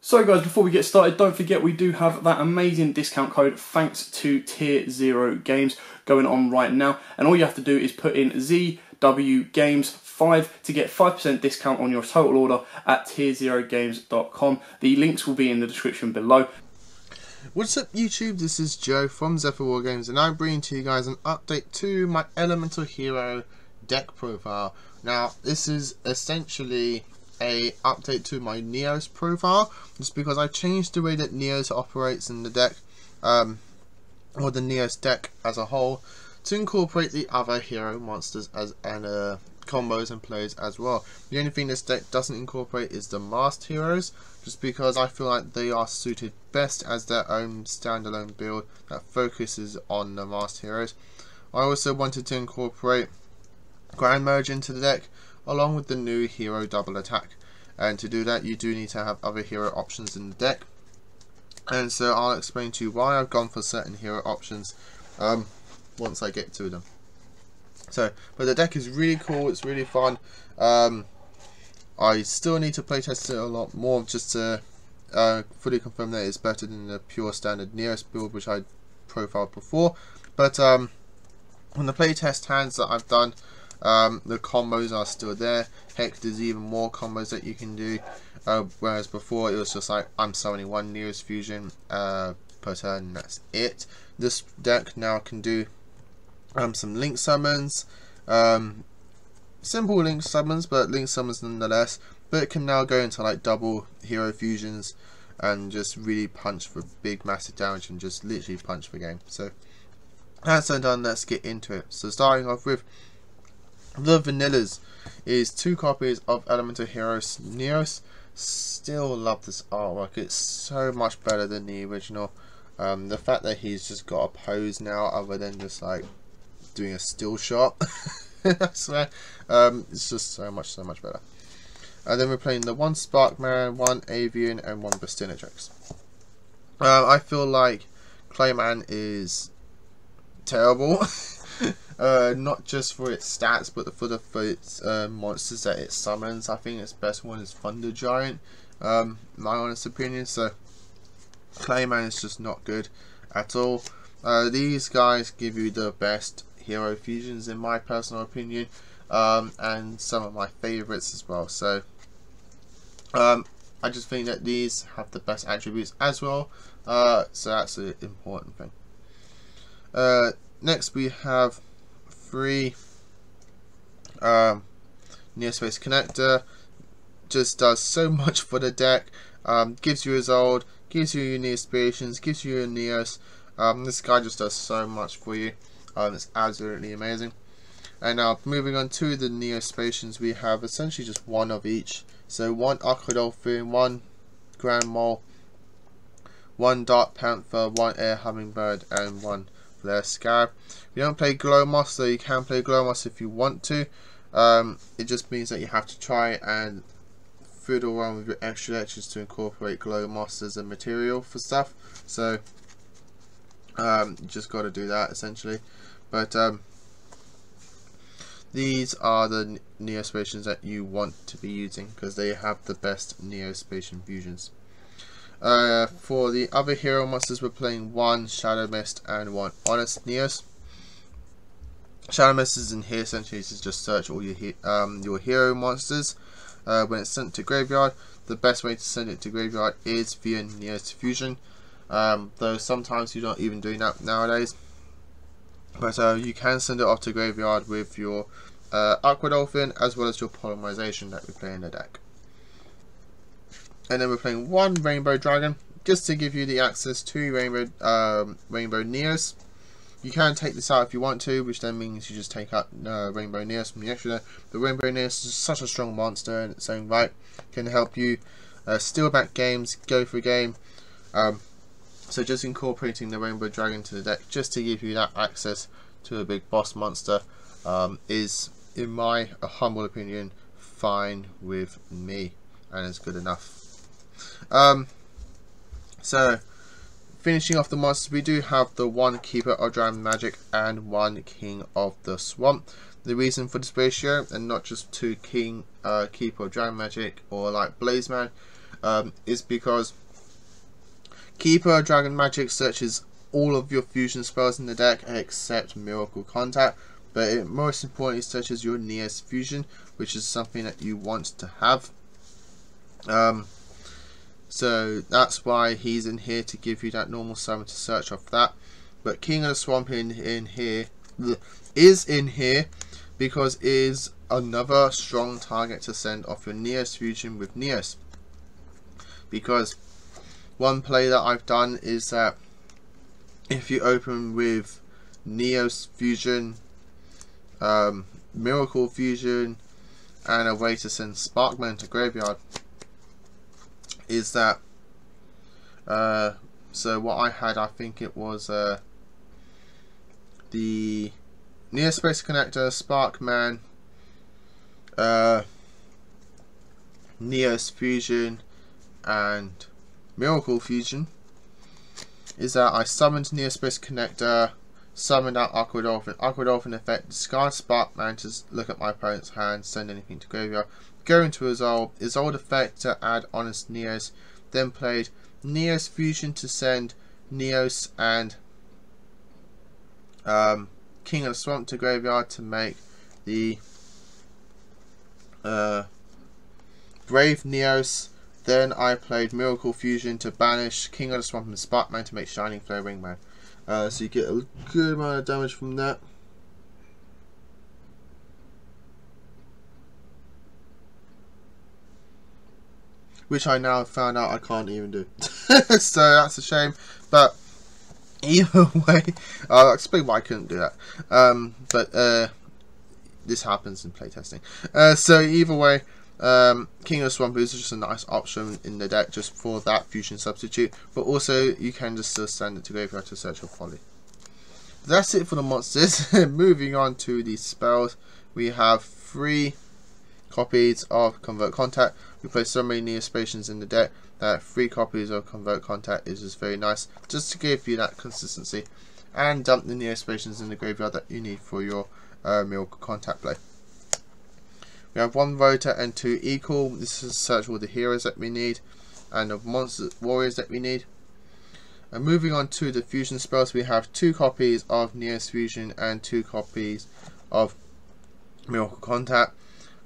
So guys, before we get started, don't forget we do have that amazing discount code thanks to Tier 0 Games going on right now, and all you have to do is put in ZW Games 5 to get 5% discount on your total order at tier0games.com. The links will be in the description below. What's up YouTube, this is Joe from Zephyr War Games, and I'm bringing to you guys an update to my Elemental Hero deck profile. Now this is essentially a update to my Neos profile, just because I changed the way that Neos operates in the deck, or the Neos deck as a whole, to incorporate the other hero monsters and combos and plays as well. The only thing this deck doesn't incorporate is the masked heroes, just because I feel like they are suited best as their own standalone build that focuses on the masked heroes. I also wanted to incorporate Grand Merge into the deck along with the new hero double attack, and to do that you do need to have other hero options in the deck, and so I'll explain to you why I've gone for certain hero options once I get to them. So, but the deck is really cool, it's really fun. I still need to playtest it a lot more just to fully confirm that it's better than the pure standard Neos build which I profiled before. But on the playtest hands that I've done, the combos are still there. Heck, there's even more combos that you can do, whereas before it was just like I'm summoning one Neos fusion per turn and that's it. This deck now can do some link summons, simple link summons, but link summons nonetheless. But it can now go into like double hero fusions and just really punch for big massive damage and just literally punch for game. So that's done, let's get into it. So starting off with the vanillas is 2 copies of Elemental Heroes Neos. Still love this artwork, it's so much better than the original. The fact that he's just got a pose now other than just like doing a still shot, I swear, it's just so much better. And then we're playing the 1 Sparkman, 1 Avian and 1 Bastinatrix. I feel like Clayman is terrible. Not just for its stats, but for its monsters that it summons. I think its best one is Thunder Giant, my honest opinion. So Clayman is just not good at all. These guys give you the best hero fusions in my personal opinion, and some of my favorites as well. So I just think that these have the best attributes as well, so that's an important thing. Next we have 3 Neospace Connector. Just does so much for the deck, gives you his old, gives you your Neospatians, gives you your Neos. This guy just does so much for you. It's absolutely amazing. And now moving on to the Neospatians, we have essentially just 1 of each. So 1 Aquadolphin, 1 Grand Mole, 1 Dark Panther, 1 Air Hummingbird and 1 Flare Scarab. We don't play Glow Moss, so you can play Glow Moss if you want to. It just means that you have to try and fiddle around with your extra lectures to incorporate Glow Moss as a material for stuff. So you just got to do that essentially. But these are the Neospatians that you want to be using because they have the best Neospatian fusions. For the other hero monsters, we're playing 1 Shadow Mist and 1 Honest Neos. Shadow Mist is in here essentially to just search all your hero monsters. When it's sent to graveyard, the best way to send it to graveyard is via Neos fusion. Though sometimes you're not even doing that nowadays. But you can send it off to graveyard with your Aquadolphin as well as your Polymerization that we play in the deck. And then we're playing 1 Rainbow Dragon just to give you the access to Rainbow Neos. You can take this out if you want to, which then means you just take out Rainbow Neos from the extra deck. The Rainbow Neos is such a strong monster in its own right, can help you steal back games, go for game. So just incorporating the Rainbow Dragon to the deck just to give you that access to a big boss monster is, in my humble opinion, fine with me and is good enough. So finishing off the monsters, we do have the 1 Keeper of Dragon Magic and 1 King of the Swamp. The reason for this ratio, and not just 2 Keeper of Dragon Magic or like Blazeman, is because Keeper Dragon Magic searches all of your fusion spells in the deck except Miracle Contact, but it most importantly searches your Neos Fusion, which is something that you want to have. So that's why he's in here, to give you that normal summon to search off that. But King of the Swamp is in here because it is another strong target to send off your Neos Fusion with Neos. Because one play that I've done is that if you open with Neos Fusion, Miracle Fusion, and a way to send Sparkman to graveyard, is that so what I had, I think it was the Neospace Connector, Sparkman, Neos Fusion, and Miracle Fusion, is that I summoned Neospace Connector, summoned out Aqua Dolphin effect, discard Sparkman to look at my opponent's hand, send anything to graveyard, go into Resolve effect to add Honest Neos, then played Neos Fusion to send Neos and King of the Swamp to graveyard to make the Brave Neos. Then I played Miracle Fusion to banish King of the Swamp and Sparkman to make Shining Flare Wingman. So you get a good amount of damage from that. Which I now found out I can't even do. So that's a shame. But either way, I'll explain why I couldn't do that. But this happens in playtesting. So either way, King of the Swamp is just a nice option in the deck just for that fusion substitute. But also you can just still send it to graveyard to search for Folly. That's it for the monsters. Moving on to the spells, we have 3 copies of Convert Contact. We play so many Neospacians in the deck that 3 copies of Convert Contact is just very nice, just to give you that consistency, and dump the Neospacians in the graveyard that you need for your Miracle Contact play. We have 1 Voter and 2 Equal. This is search all the heroes that we need and the monster warriors that we need. And moving on to the fusion spells, we have 2 copies of Neos Fusion and 2 copies of Miracle Contact.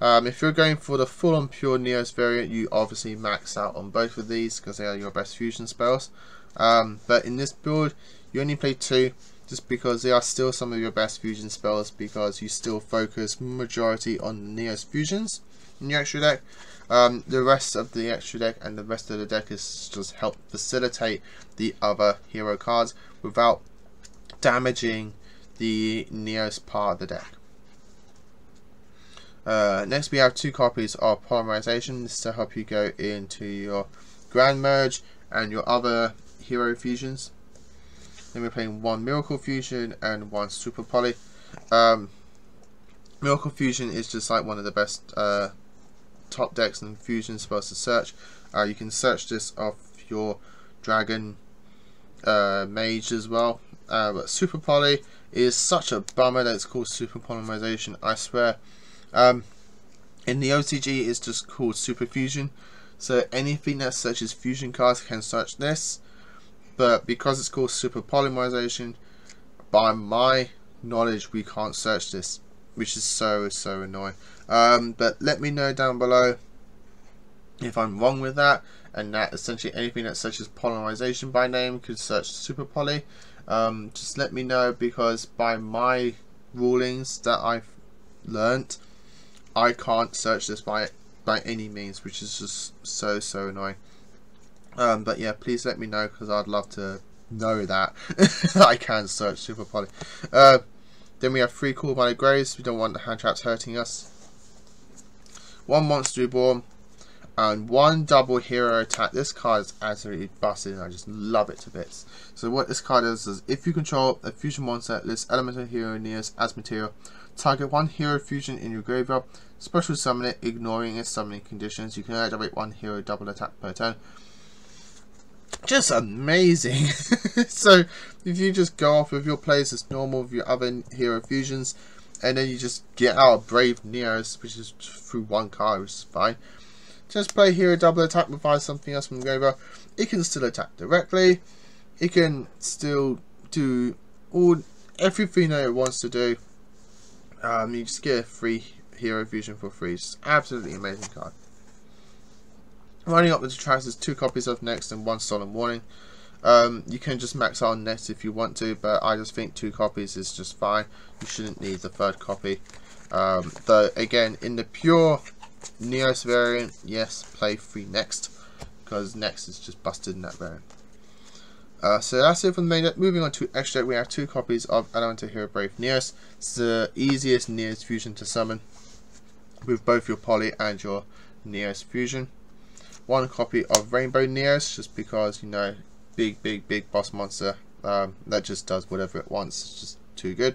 If you're going for the full on pure Neos variant, you obviously max out on both of these because they are your best fusion spells. But in this build, you only play 2 just because they are still some of your best fusion spells, because you still focus majority on the Neos Fusions in your extra deck. The rest of the extra deck and the rest of the deck is just help facilitate the other hero cards without damaging the Neos part of the deck. Next we have 2 copies of Polymerization. This is to help you go into your Grand Merge and your other hero fusions. Then we're playing 1 Miracle Fusion and 1 Super Poly. Miracle Fusion is just like one of the best top decks and fusion spells to search. You can search this off your Dragon Mage as well. But Super Poly is such a bummer that it's called Super Polymerization, I swear. In the OCG it's just called Super Fusion, so anything that searches fusion cards can search this, but because it's called Super Polymerization, by my knowledge we can't search this, which is so annoying. But let me know down below if I'm wrong with that, and that essentially anything that searches Polymerization by name could search Super Poly. Just let me know, because by my rulings that I've learnt, I can't search this by any means, which is just so annoying. But yeah, please let me know, because I'd love to know that I can search Super Poly. Then we have 3 Call by the Graves. We don't want the hand traps hurting us. 1 Monster Reborn and 1 double hero attack. This card is absolutely busted and I just love it to bits. So what this card does is, if you control a fusion monster, list elemental hero Neos as material, target 1 hero fusion in your graveyard, special summon it, ignoring its summoning conditions. You can activate 1 hero double attack per turn. Just amazing. So if you just go off with your plays as normal with your other hero fusions, and then you just get out Brave Neos, which is through 1 card, which is fine, just play hero double attack, provide something else from the graveyard. It can still attack directly. It can still do everything that it wants to do. You just get a free hero fusion for free. It's absolutely amazing card. Running up with the tracks is 2 copies of Next and 1 Stolen Warning. You can just max out on Next if you want to, but I just think 2 copies is just fine. You shouldn't need the 3rd copy. Though again, in the pure Neos variant, yes, play 3 Next, because Next is just busted in that variant. So that's it for the main deck. Moving on to extra deck, we have 2 copies of Elemental Hero Brave Neos. It's the easiest Neos fusion to summon with both your Poly and your Neos fusion. 1 copy of Rainbow Neos, just because, you know, big boss monster that just does whatever it wants. It's just too good.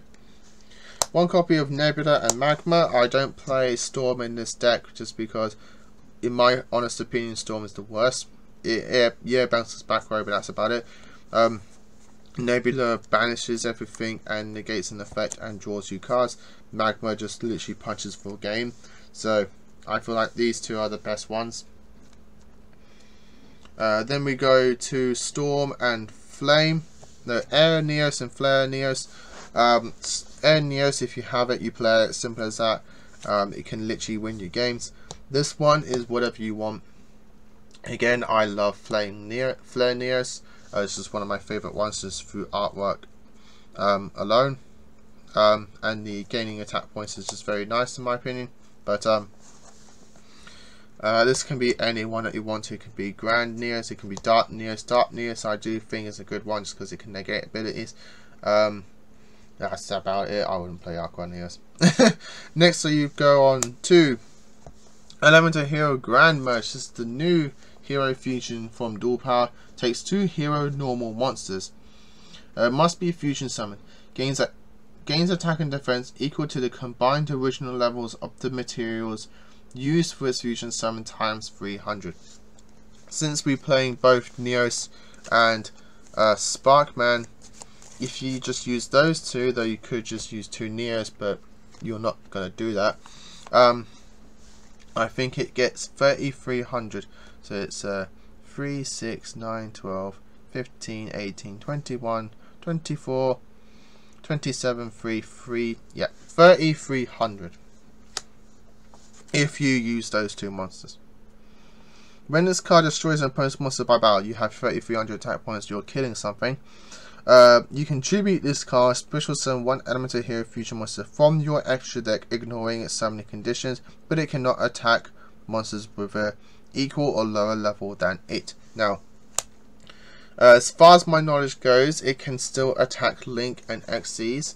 1 copy of Nebula and Magma. I don't play Storm in this deck just because, in my honest opinion, Storm is the worst. It bounces back row, but that's about it. Nebula banishes everything and negates an effect and draws you cards. Magma just literally punches full game. So I feel like these 2 are the best ones. Then we go to Storm and Flame. No, Air Neos and Flare Neos. Air Neos, if you have it, you play it. Simple as that. It can literally win you games. This one is whatever you want. Again, I love Flare Neos. It's just one of my favourite ones, just through artwork alone. And the gaining attack points is just very nice in my opinion. But this can be any one that you want to. It can be Grand Neos, it can be Dark Neos. Dark Neos I do think is a good one just because it can negate abilities. That's about it. I wouldn't play Aqua Neos. Next, so you go on to Elemental Hero Grand Merge. This is the new hero fusion from Dual Power. Takes 2 hero normal monsters. Must be fusion summoned. Gains attack and defense equal to the combined original levels of the materials used for its fusion summon times 300. Since we're playing both Neos and Sparkman, if you just use those 2, though you could just use 2 Neos, but you're not going to do that, I think it gets 3300. So it's 3, 6, 9, 12, 15, 18, 21, 24, 27, 3, yeah, 3300. If you use those 2 monsters. When this card destroys an opponent's monster by battle, you have 3300 attack points, you're killing something. You can tribute this card, special summon 1 Elemental Hero fusion monster from your extra deck, ignoring its summoning conditions, but it cannot attack monsters with a equal or lower level than it. Now, as far as my knowledge goes, it can still attack Link and Xyz,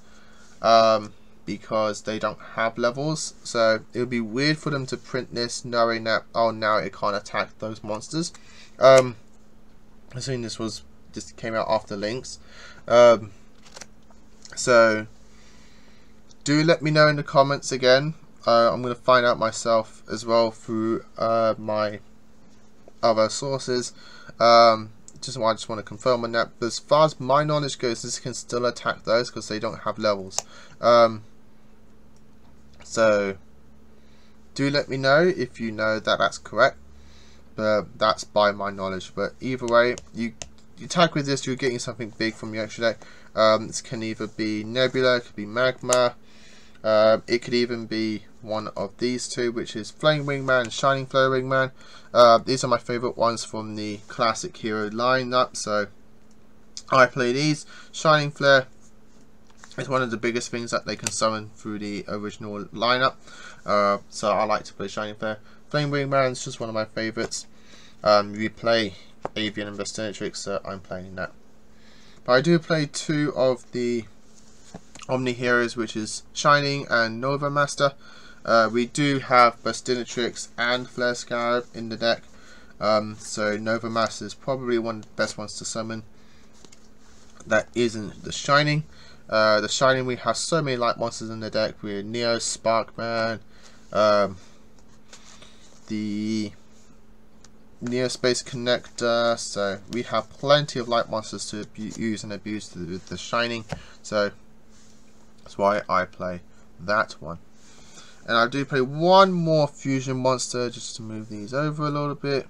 because they don't have levels. So it would be weird for them to print this knowing that, oh, now it can't attack those monsters. Assuming this came out after Link's. So do let me know in the comments again. I'm going to find out myself as well through my other sources. I just want to confirm on that. But as far as my knowledge goes, this can still attack those because they don't have levels. So do let me know if you know that that's correct. But that's by my knowledge. But either way, you attack with this, you're getting something big from your extra deck. This can either be Nebula, it could be Magma, it could even be one of these 2, which is Flame Wingman and Shining Flare Wingman. These are my favourite ones from the classic hero lineup, so I play these. Shining Flare is one of the biggest things that they can summon through the original lineup, so I like to play Shining Flare. Flame Wingman is just one of my favourites. We play Avian and Bestinatrix, so I'm playing that. But I do play 2 of the Omni Heroes, which is Shining and Nova Master. We do have Bestinatrix and Flare Scarab in the deck, so Nova Master is probably one of the best ones to summon. That isn't the Shining. The Shining, we have so many light monsters in the deck. We're Neo, Sparkman, the Neo Space Connector, so we have plenty of light monsters to use and abuse with the Shining, so that's why I play that one. And I do play one more fusion monster just to move these over a little bit.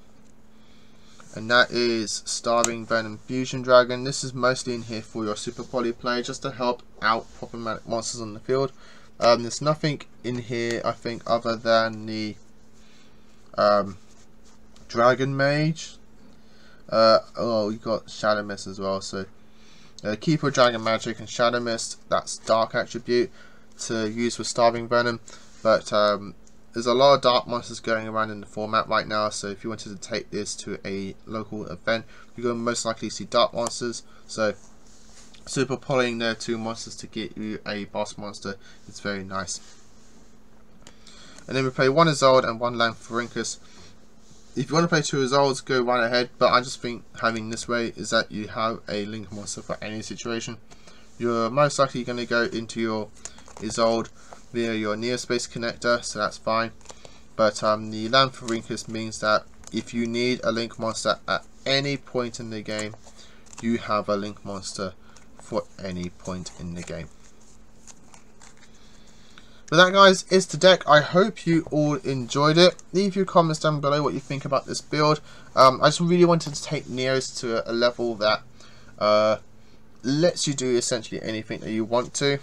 And that is Starving Venom Fusion Dragon. This is mostly in here for your Super Poly play, just to help out problematic monsters on the field. There's nothing in here, I think, other than the Dragon Mage. Oh, you got Shadow Mist as well. So Keeper Dragon Magic and Shadow Mist, that's Dark attribute to use with Starving Venom. But there's a lot of dark monsters going around in the format right now, so if you wanted to take this to a local event, you're going to most likely see dark monsters. So super polying their 2 monsters to get you a boss monster is very nice. And then we play 1 Isolde and 1 Lanthorhynchus. If you want to play 2 Isoldes, go right ahead, but I just think having this way is that you have a link monster for any situation. You're most likely going to go into your Isolde via your Neospace connector, so that's fine. But the Lanthorhynchus means that if you need a link monster at any point in the game, you have a link monster for any point in the game. But that, guys, is the deck. I hope you all enjoyed it. Leave your comments down below what you think about this build. I just really wanted to take Neos to a level that lets you do essentially anything that you want to,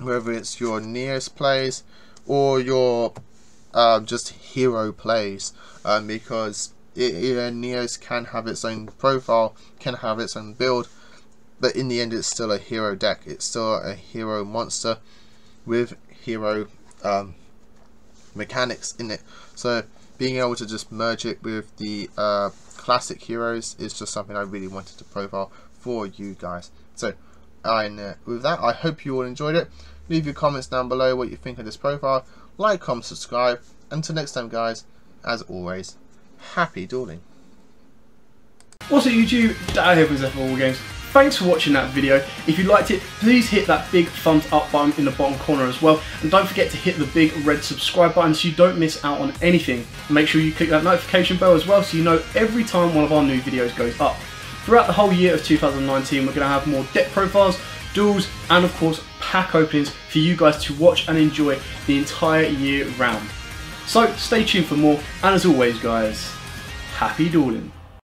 whether it's your Neos plays or your just hero plays, because Neos can have its own profile, can have its own build, but in the end it's still a hero deck. It's still a hero monster with hero mechanics in it. So being able to just merge it with the classic heroes is just something I really wanted to profile for you guys. So with that, I hope you all enjoyed it. Leave your comments down below what you think of this profile. Like, comment, subscribe. Until next time, guys, as always, happy dueling. What's up, YouTube? Dad here from Zephyr Games. Thanks for watching that video. If you liked it, please hit that big thumbs up button in the bottom corner as well. And don't forget to hit the big red subscribe button so you don't miss out on anything. Make sure you click that notification bell as well so you know every time one of our new videos goes up. Throughout the whole year of 2019, we're going to have more deck profiles, duels, and of course pack openings for you guys to watch and enjoy the entire year round. So stay tuned for more, and as always, guys, happy dueling.